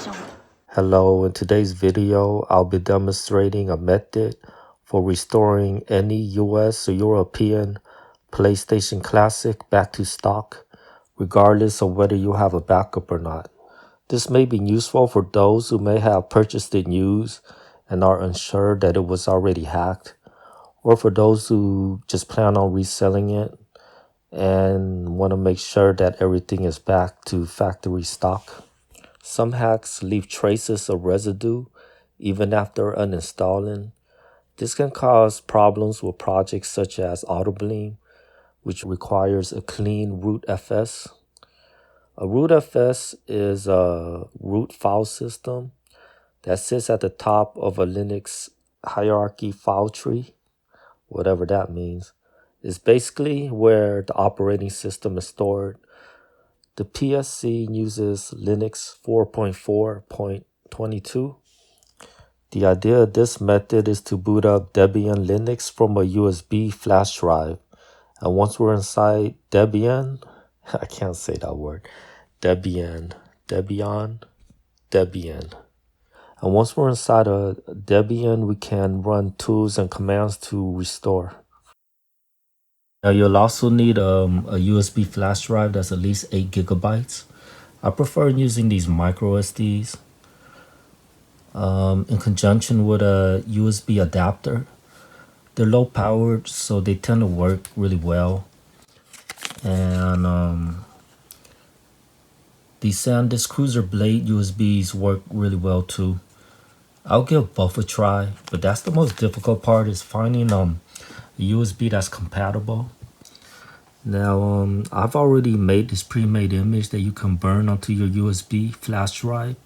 PlayStation。Hello, in today's video, I'll be demonstrating a method for restoring any US or European PlayStation Classic back to stock, regardless of whether you have a backup or not. This may be useful for those who may have purchased it used and are unsure that it was already hacked, or for those who just plan on reselling it and want to make sure that everything is back to factory stock. Some hacks leave traces of residue even after uninstalling. This can cause problems with projects such as AutoBleem, which requires a clean root FS. A root FS is a root file system that sits at the top of a Linux hierarchy file tree, whatever that means. It's basically where the operating system is stored. The PSC uses Linux 4.4.22. The idea of this method is to boot up Debian Linux from a USB flash drive. And once we're inside Debian, I can't say that word, Debian. And once we're inside of Debian, we can run tools and commands to restore. Now you'll also need a USB flash drive that's at least 8 gigabytes. I prefer using these micro SDs in conjunction with a USB adapter. They're low powered, so they tend to work really well. And these SanDisk Cruiser Blade USBs work really well too. I'll give both a try, but that's the most difficult part, is finding a USB that's compatible. Now, I've already made this pre-made image that you can burn onto your USB flash drive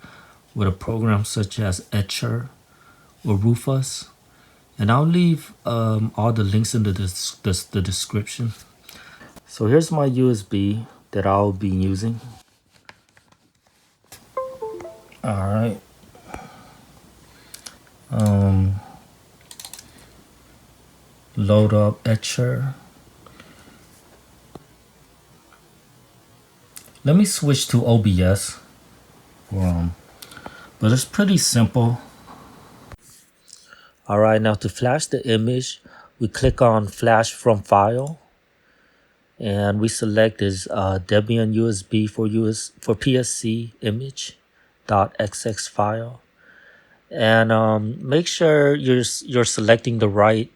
with a program such as Etcher or Rufus. And I'll leave all the links in the description. So here's my USB that I'll be using. All right. Load up Etcher. Let me switch to OBS, but it's pretty simple. All right, now to flash the image, we click on Flash from File, and we select this Debian USB for PSC image .xx file, and make sure you're selecting the right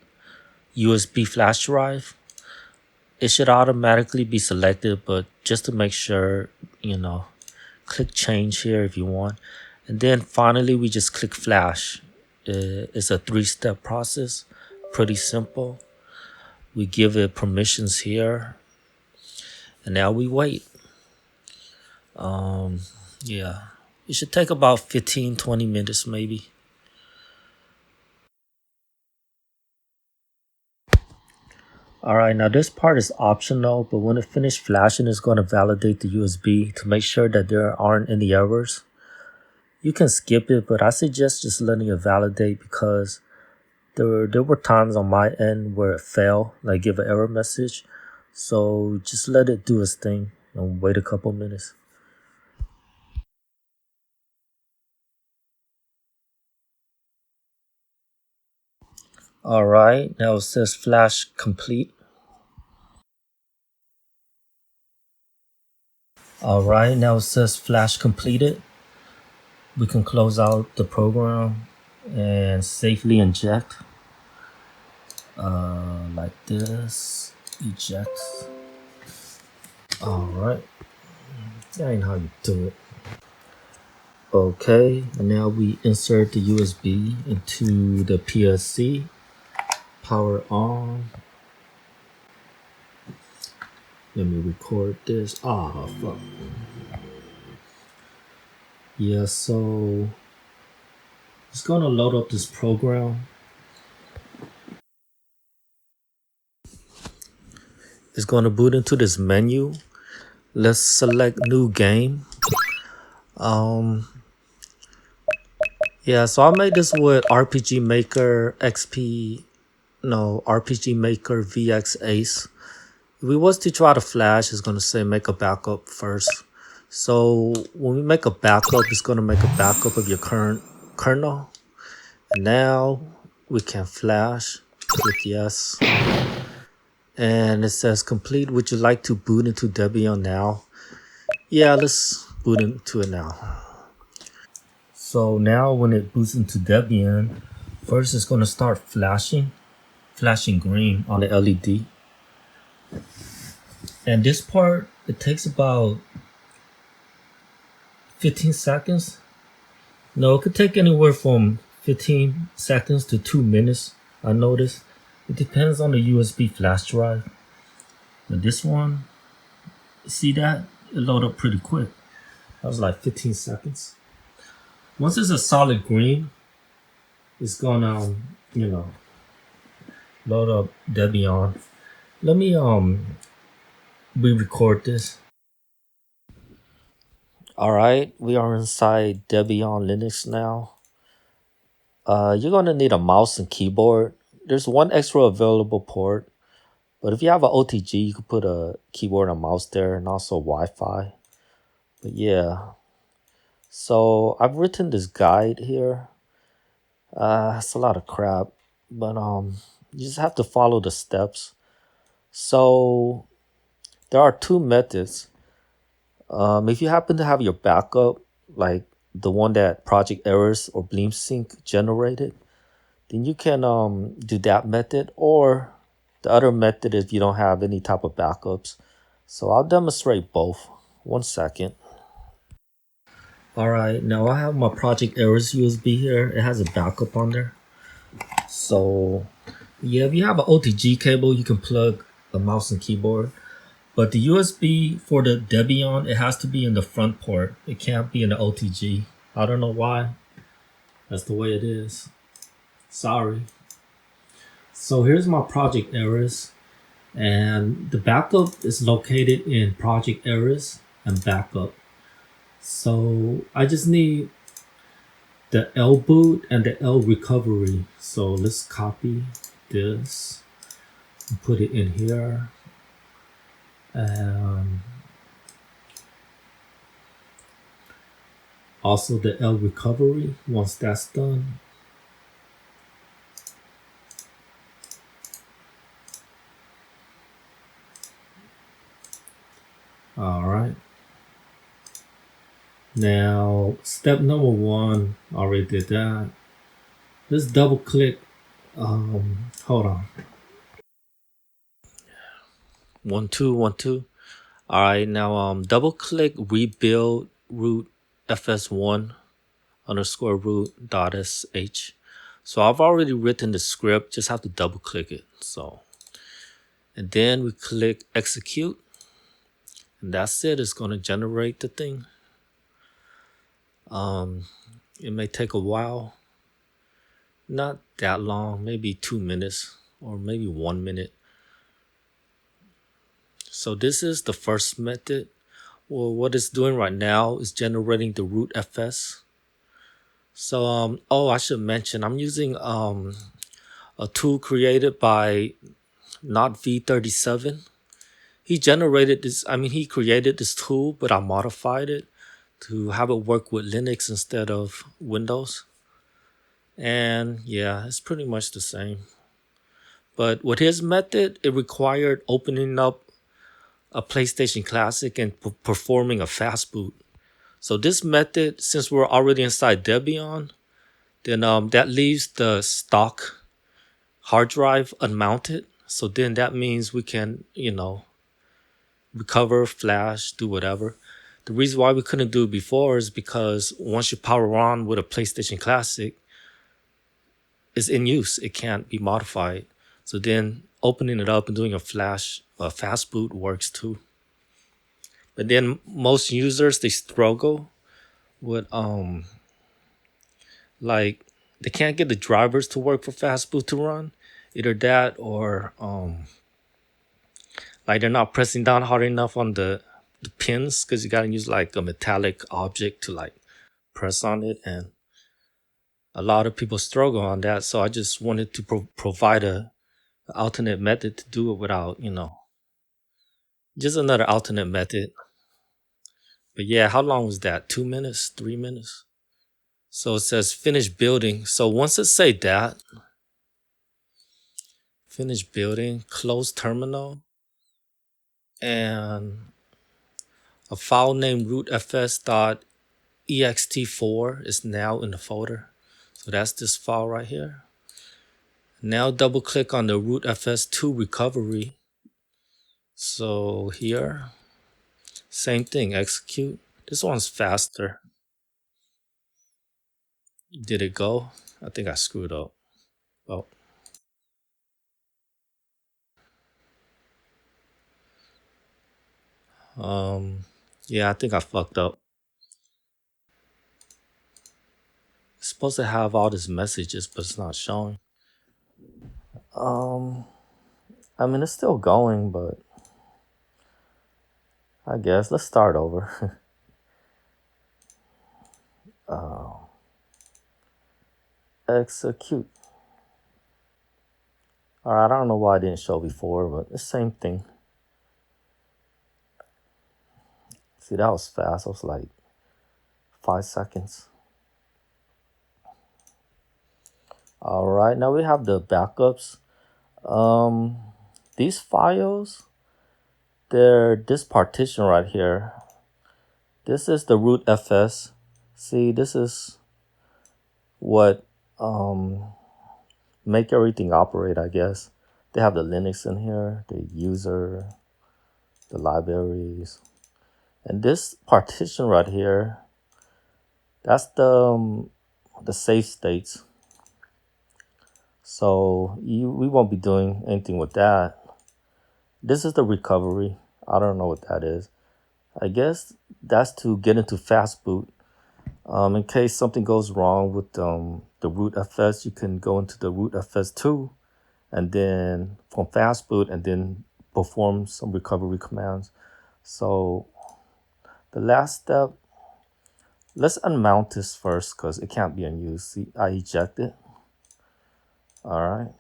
USB flash drive. It should automatically be selected, but just to make sure, click change here if you want. And then finally, we just click flash. It's a 3-step process, pretty simple. We give it permissions here, and now we wait. Yeah, it should take about 15-20 minutes maybe. All right, now this part is optional, but when it finishes flashing, it's going to validate the USB to make sure that there aren't any errors. You can skip it, but I suggest just letting it validate, because there were times on my end where it failed, like give an error message. So just let it do its thing and wait a couple minutes. All right, now it says flash complete. All right, now it says flash completed. We can close out the program and safely inject. Like this, eject. All right, that ain't how you do it. Okay, and now we insert the USB into the PSC. Power on. Let me record this. Fuck. Yeah, so it's gonna load up this program. It's gonna boot into this menu. Let's select new game. Yeah, so I made this with RPG Maker RPG Maker VX Ace. If we was to try to flash, it's gonna say make a backup first. So when we make a backup, it's going to make a backup of your current kernel. And now we can flash, click yes. And it says complete. Would you like to boot into Debian now? Yeah, let's boot into it now. So now when it boots into Debian, first it's going to start flashing green on the LED. And this part, it takes about 15 seconds. No, it could take anywhere from 15 seconds to 2 minutes, I noticed. It depends on the USB flash drive. But this one, see that? It loaded up pretty quick. That was like 15 seconds. Once it's a solid green, it's gonna, load up Debian. Let me re-record this. Alright, we are inside Debian Linux now. You're gonna need a mouse and keyboard. There's one extra available port, but if you have an OTG, you could put a keyboard and mouse there, and also Wi-Fi. But yeah, so I've written this guide here. It's a lot of crap, but you just have to follow the steps. So there are two methods. If you happen to have your backup, like the one that Project Errors or BleemSync generated, then you can do that method, or the other method if you don't have any type of backups. So I'll demonstrate both. 1 second. All right, now I have my Project Errors USB here. It has a backup on there. So yeah, if you have an OTG cable, you can plug a mouse and keyboard. But the USB for the Debian, it has to be in the front port. It can't be in the OTG. I don't know why. That's the way it is. Sorry. So here's my Project Errors. And the backup is located in Project Errors and Backup. So I just need the L boot and the L recovery. So let's copy this and put it in here. Also the L recovery once that's done. All right. Now step number 1, already did that. Let's double click. Hold on. 1 2 1 2. All right, now double click rebuild root fs1 underscore root dot sh. So I've already written the script, just have to double click it. So, and then we click execute, and that's it. It's going to generate the thing. It may take a while, not that long, maybe 2 minutes or maybe 1 minute. So this is the first method. Well, what it's doing right now is generating the root fs. So I should mention I'm using a tool created by not V37. He generated this, he created this tool, but I modified it to have it work with Linux instead of Windows. And yeah, it's pretty much the same. But with his method, it required opening up a PlayStation Classic and performing a fast boot. So this method, since we're already inside Debian, then that leaves the stock hard drive unmounted. So then that means we can, recover, flash, do whatever. The reason why we couldn't do it before is because once you power on with a PlayStation Classic, it's in use. It can't be modified. So then opening it up and doing a fast boot works too. But then most users, they struggle with like they can't get the drivers to work for fast boot to run. Either that or like they're not pressing down hard enough on the pins, because you gotta use like a metallic object to like press on it, and a lot of people struggle on that. So I just wanted to provide a alternate method to do it without, just another alternate method. But yeah, how long was that? 2 minutes, 3 minutes? So it says finish building. So once it say that, finish building, close terminal, and a file named rootfs.ext4 is now in the folder. So that's this file right here. Now double click on the rootfs2 recovery. So here, same thing, execute. This one's faster. Did it go? I think I screwed up. Oh. Yeah, I think I fucked up. It's supposed to have all these messages, but it's not showing. I mean, it's still going, but I guess let's start over. Execute. All right, I don't know why it didn't show before, but it's the same thing. See, that was fast. It was like 5 seconds. All right, now we have the backups. These files, they're this partition right here. This is the root fs. See, this is what make everything operate, I guess. They have the Linux in here, the user, the libraries. And this partition right here, that's the save states. So we won't be doing anything with that. This is the recovery. I don't know what that is. I guess that's to get into fast boot. In case something goes wrong with the root fs, you can go into the root fs2 and then from fast boot and then perform some recovery commands. So the last step, let's unmount this first because it can't be unused. See, I eject it. All right.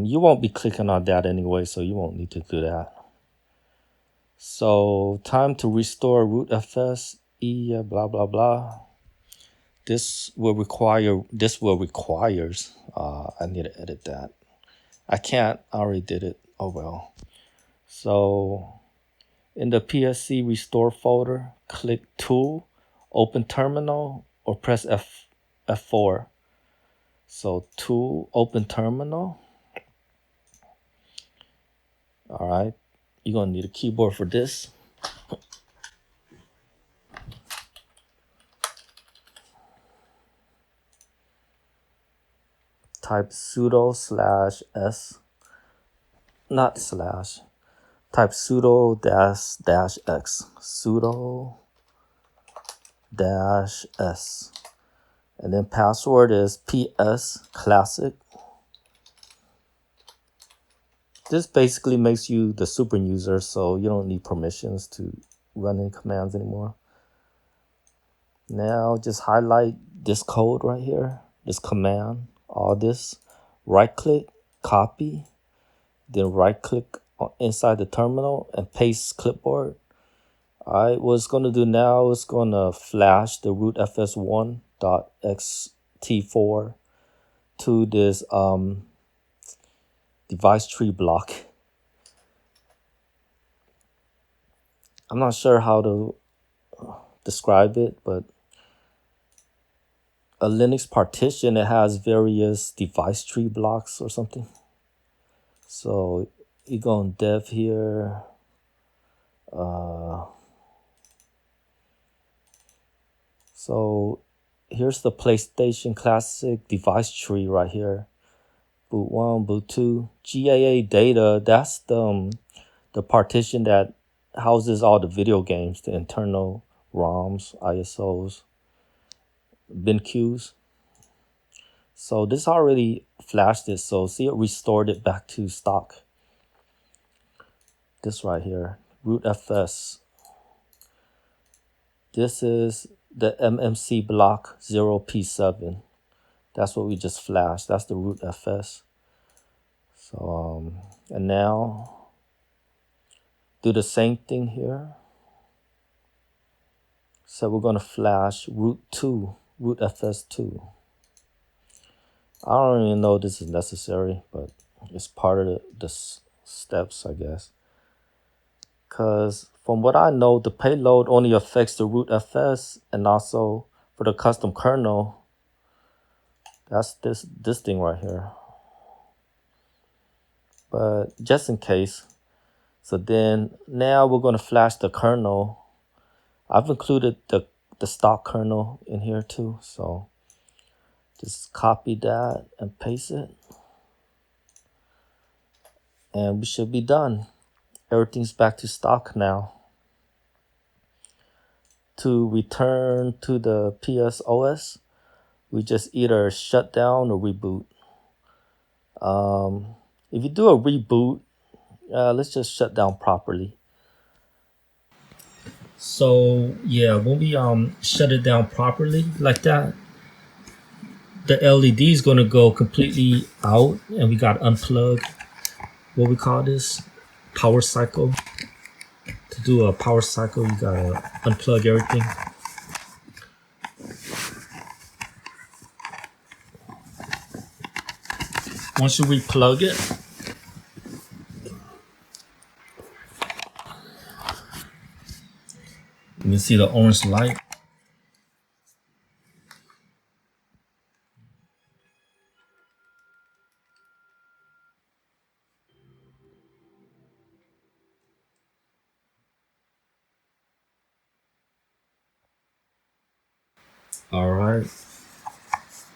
You won't be clicking on that anyway, so you won't need to do that. So time to restore root fs, blah, blah, blah. This will requires, I need to edit that. I can't, I already did it. Oh well. So in the PSC restore folder, click Tool, Open Terminal, or press F4. So Tool, Open Terminal. All right, you're gonna need a keyboard for this. Type sudo /s, not slash. Type sudo -x, sudo -s. And then password is PSClassic. This basically makes you the super user, so you don't need permissions to run any commands anymore. Now just highlight this code right here, this command, all this, right click, copy, then right click inside the terminal and paste clipboard. All right, what it's going to do now is going to flash the rootfs1.xt4 to this device tree block. I'm not sure how to describe it, but a Linux partition, it has various device tree blocks or something. So you go on dev here. So here's the PlayStation Classic device tree right here. Boot 1, boot 2, GAA data, that's the partition that houses all the video games, the internal ROMs, ISOs, bin queues. So this already flashed it, so see it restored it back to stock. This right here, rootfs. This is the MMC block 0P7. That's what we just flashed. That's the rootfs. So and now do the same thing here. So we're going to flash rootfs2. I don't even know if this is necessary, but it's part of the steps, I guess. Because from what I know, the payload only affects the rootfs, and also for the custom kernel, that's this thing right here. But just in case. So then now we're going to flash the kernel. I've included the stock kernel in here too. So just copy that and paste it. And we should be done. Everything's back to stock now. To return to the PSOS, we just either shut down or reboot. If you do a reboot, let's just shut down properly. So yeah, when we shut it down properly like that, the LED is going to go completely out, and we got to unplug what we call this power cycle. To do a power cycle, you got to unplug everything. Once you replug it, you can see the orange light. All right,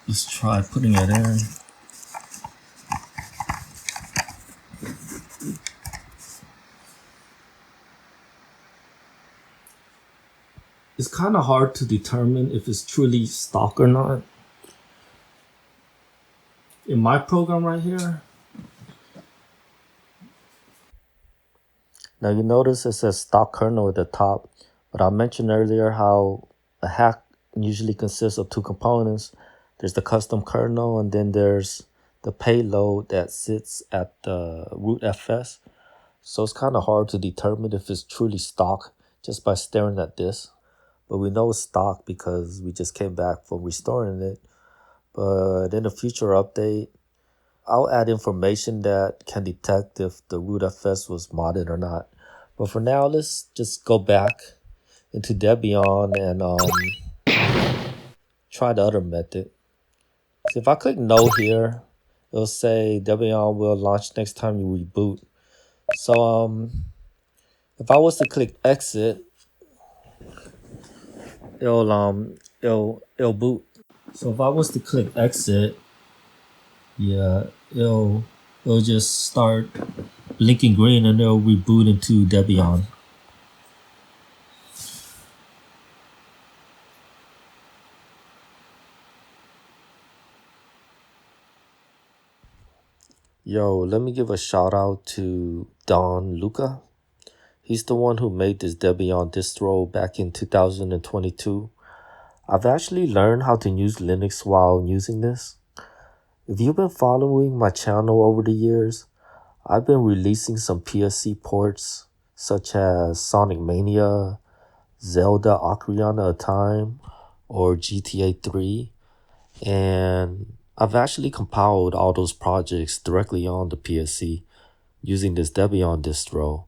let's try putting it in. It's kind of hard to determine if it's truly stock or not. In my program right here, now you notice it says stock kernel at the top, but I mentioned earlier how a hack usually consists of two components. There's the custom kernel, and then there's the payload that sits at the rootfs. So it's kind of hard to determine if it's truly stock just by staring at this. But we know it's stock because we just came back from restoring it. But in a future update, I'll add information that can detect if the rootfs was modded or not. But for now, let's just go back into Debian and try the other method. So if I click no here, it'll say Debian will launch next time you reboot. So if I was to click exit, it'll boot. So if I was to click exit, yeah, it'll just start blinking green and it'll reboot into Debian. Yo, let me give a shout out to donluca. He's the one who made this Debian distro back in 2022. I've actually learned how to use Linux while using this. If you've been following my channel over the years, I've been releasing some PSC ports such as Sonic Mania, Zelda Ocarina of Time, or GTA 3. And I've actually compiled all those projects directly on the PSC using this Debian distro.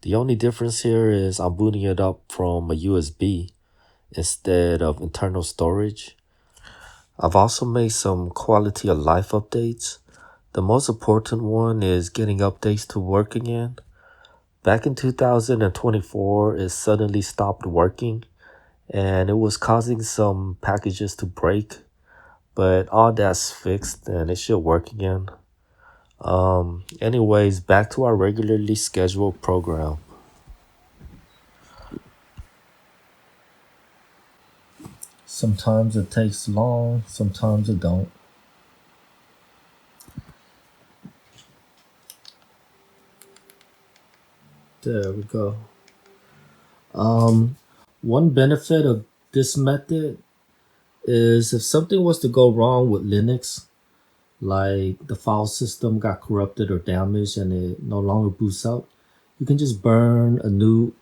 The only difference here is I'm booting it up from a USB instead of internal storage. I've also made some quality of life updates. The most important one is getting updates to work again. Back in 2024, it suddenly stopped working and it was causing some packages to break. But all that's fixed and it should work again. Anyways, back to our regularly scheduled program. Sometimes it takes long, sometimes it don't. There we go. One benefit of this method is if something was to go wrong with Linux, like the file system got corrupted or damaged and it no longer boots up, You can just burn a new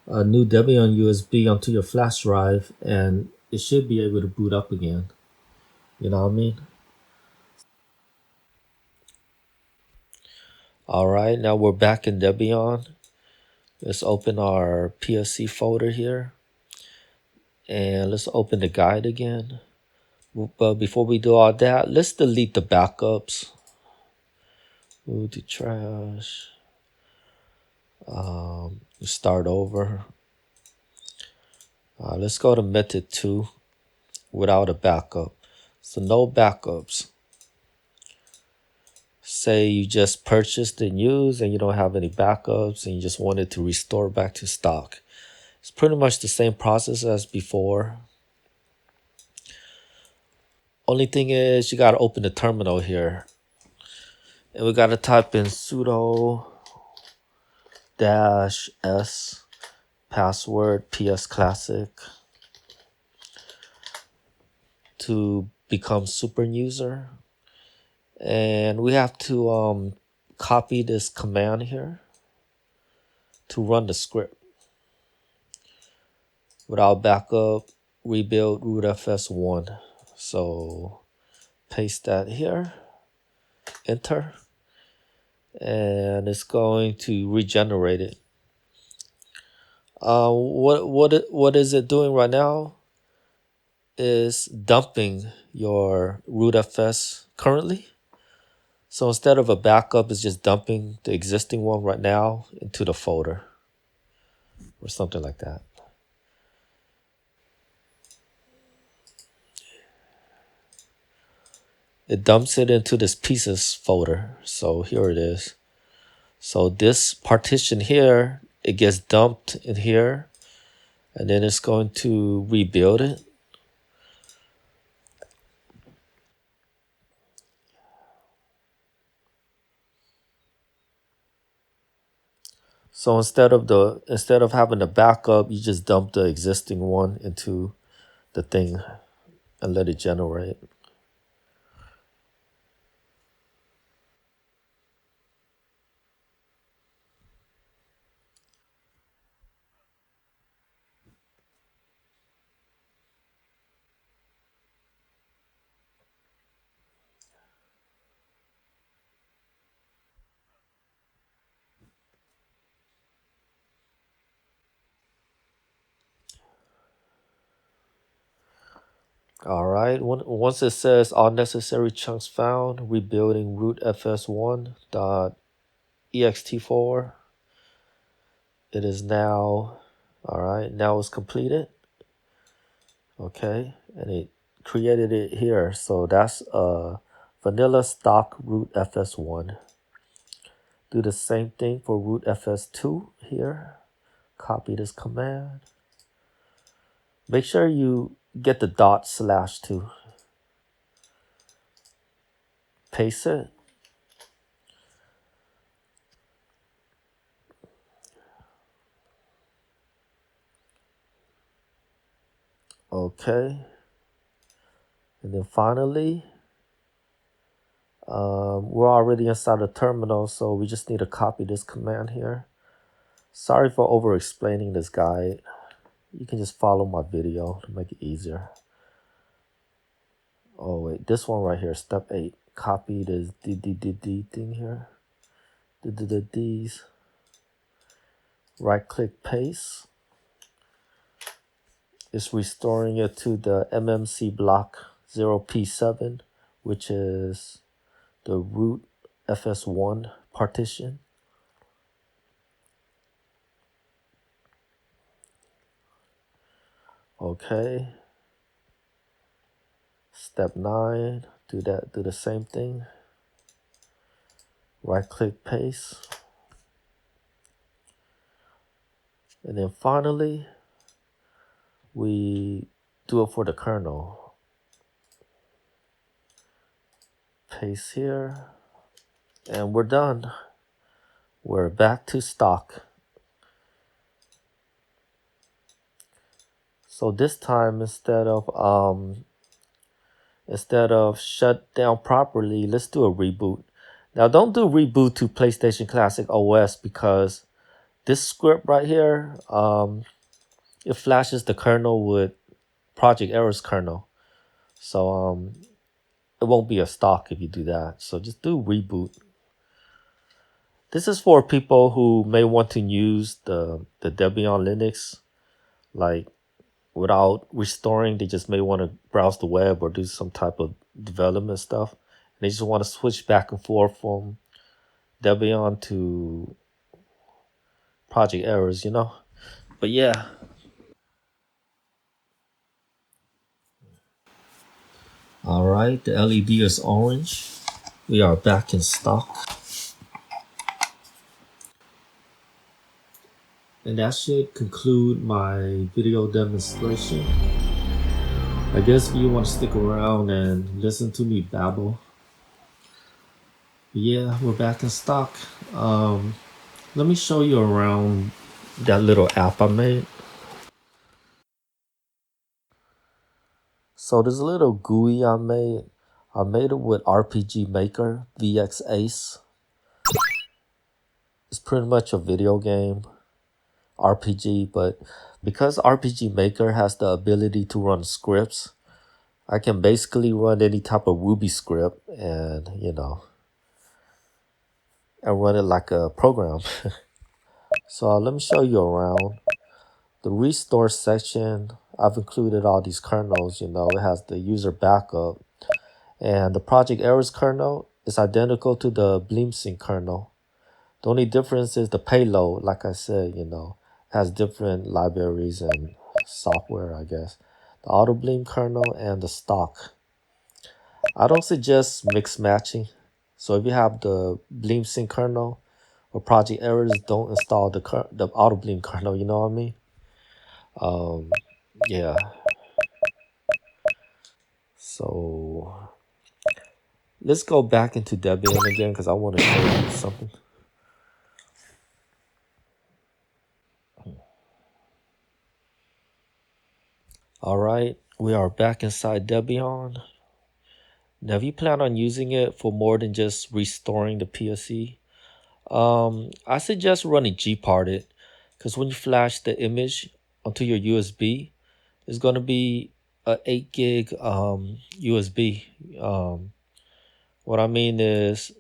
Debian USB onto your flash drive, and it should be able to boot up again. You know what I mean? All right, now we're back in Debian. Let's open our PSC folder here, and let's open the guide again. But before we do all that, let's delete the backups. Move to trash. Start over. Let's go to method 2 without a backup. So no backups. Say you just purchased and used and you don't have any backups and you just wanted to restore back to stock. It's pretty much the same process as before. Only thing is you got to open the terminal here. And we got to type in sudo -s password PSClassic to become super user. And we have to copy this command here to run the script. Without backup, rebuild rootfs1. So paste that here, enter, and it's going to regenerate it. What is it doing right now is dumping your rootfs currently. So instead of a backup, it's just dumping the existing one right now into the folder or something like that. It dumps it into this pieces folder. So here it is. So this partition here, it gets dumped in here, and then it's going to rebuild it. So instead of having a backup, you just dump the existing one into the thing and let it generate. All right. Once it says all necessary chunks found, rebuilding rootfs1.ext4, it is now, all right, now it's completed. Okay, and it created it here. So that's vanilla stock rootfs1. Do the same thing for rootfs2 here. Copy this command. Make sure you get the // paste it. Okay. And then finally, we're already inside the terminal, so we just need to copy this command here. Sorry for over explaining this guide. You can just follow my video to make it easier. Oh wait, this one right here, step 8. Copy this D thing here. The D's. Right click paste. It's restoring it to the MMC block 0P7, which is the root FS1 partition. Okay. Step 9, do the same thing. Right click paste. And then finally, we do it for the kernel. Paste here. And we're done. We're back to stock. So this time, instead of shut down properly, let's do a reboot. Now don't do reboot to PlayStation Classic OS because This script right here, it flashes the kernel with Project Error's kernel. So it won't be a stock if you do that. So just do reboot. This is for people who may want to use the Debian Linux, like without restoring. They just may want to browse the web or do some type of development stuff. And they just want to switch back and forth from Debian to Project Errors, you know? But yeah. All right, the LED is orange. We are back in stock. And that should conclude my video demonstration. I guess you want to stick around and listen to me babble. Yeah, we're back in stock. Let me show you around that little app I made. So this little GUI I made it with RPG Maker VX Ace. It's pretty much a video game RPG, but because RPG Maker has the ability to run scripts, I can basically run any type of Ruby script and, and run it like a program. So let me show you around. The restore section, I've included all these kernels, it has the user backup. And the Project Errors kernel is identical to the Bleemsync kernel. The only difference is the payload, like I said, has different libraries and software, I guess. The AutoBleem kernel and the stock. I don't suggest mix matching. So if you have the Bleemsync kernel or Project Errors, don't install the AutoBleem kernel, you know what I mean? Yeah. So let's go back into Debian again because I want to show you something. All right, we are back inside Debian. Now, if you plan on using it for more than just restoring the PSC, I suggest running gparted because when you flash the image onto your USB, it's going to be a 8 gig USB. What I mean is,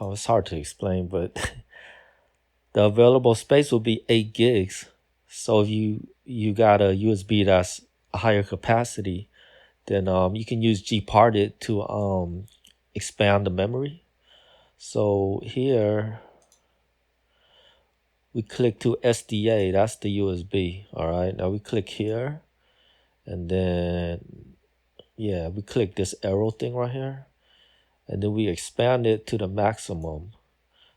it's hard to explain, but the available space will be 8 gigs. So if you got a USB that's a higher capacity, then you can use gparted to expand the memory. So here we click to SDA, that's the USB. All right, now we click here and then we click this arrow thing right here and then we expand it to the maximum.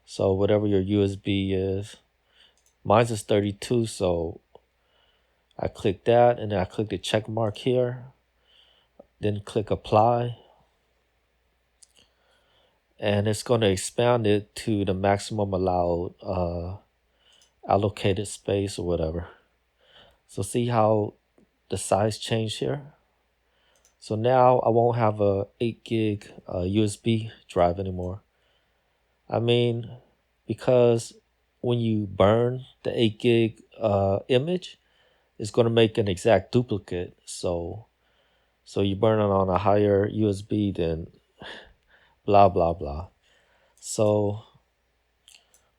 So whatever your USB is, mine is 32, so I click that and then I click the check mark here, then click apply. And it's going to expand it to the maximum allowed allocated space or whatever. So see how the size changed here? So now I won't have a 8 gig USB drive anymore. I mean, because when you burn the 8 gig image, it's going to make an exact duplicate. So you burn it on a higher USB, then blah, blah, blah. So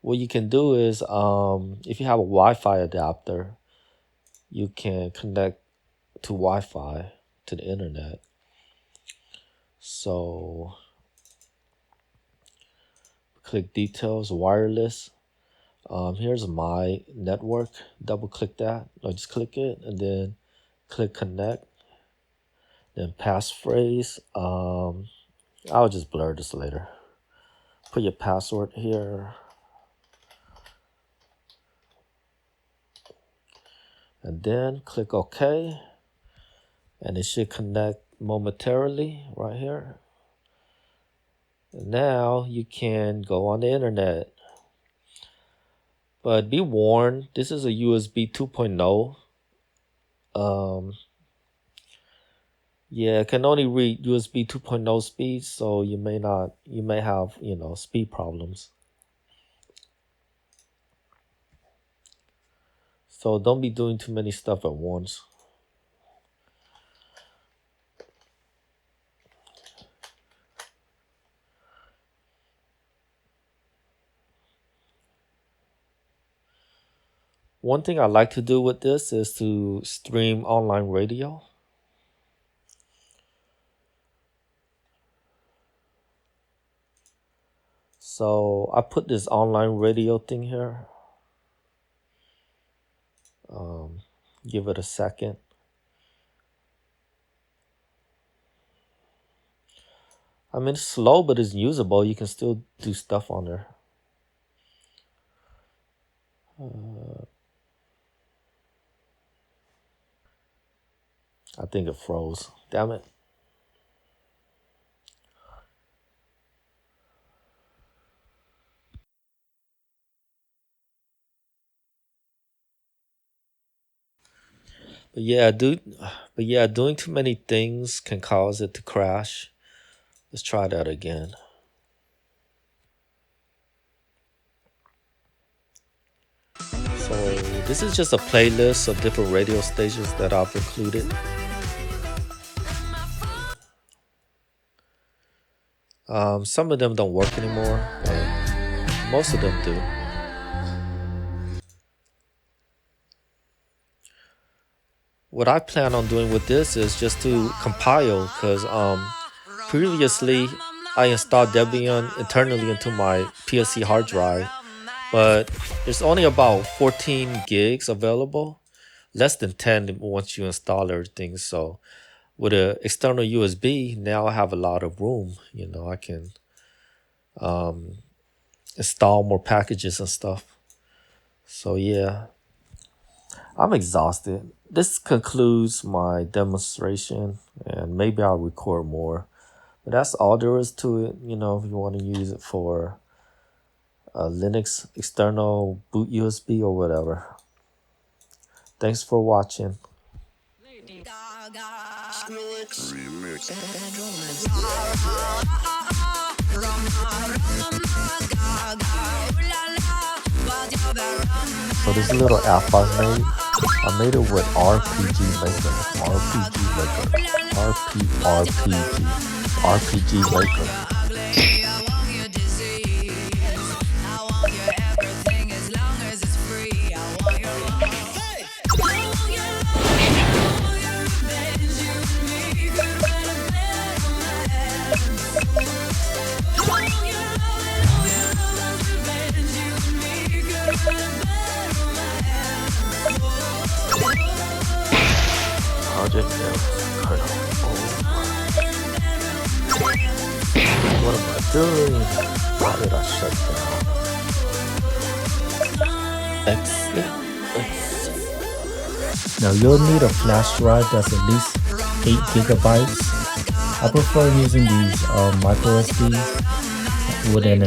what you can do is if you have a Wi-Fi adapter, you can connect to Wi-Fi to the internet. So click details, wireless. Here's my network. Double click that, or just click it and then click connect. Then passphrase. I'll just blur this later. Put your password here. And then click OK. And it should connect momentarily right here. And now you can go on the internet. But be warned, this is a USB 2.0. Yeah, it can only read USB 2.0 speeds, so you may have, speed problems. So don't be doing too many stuff at once. One thing I like to do with this is to stream online radio. So I put this online radio thing here. Give it a second. I mean, it's slow, but it's usable. You can still do stuff on there. I think it froze. Damn it. But yeah, doing too many things can cause it to crash. Let's try that again. So this is just a playlist of different radio stations that I've included. Some of them don't work anymore, but most of them do. What I plan on doing with this is just to compile, because previously I installed Debian internally into my PSC hard drive, but there's only about 14 gigs available, less than 10 once you install everything. So with an external USB, now I have a lot of room. You know, I can install more packages and stuff. So yeah, I'm exhausted. This concludes my demonstration, and maybe I'll record more. But that's all there is to it. You know, if you want to use it for a Linux external boot USB or whatever. Thanks for watching. So this little app I made it with RPG Maker. RPG Maker. Project kernel. What am I doing? Why did I shut down? Exit. Now you'll need a flash drive that's at least 8 gigabytes. I prefer using these micro SDs with an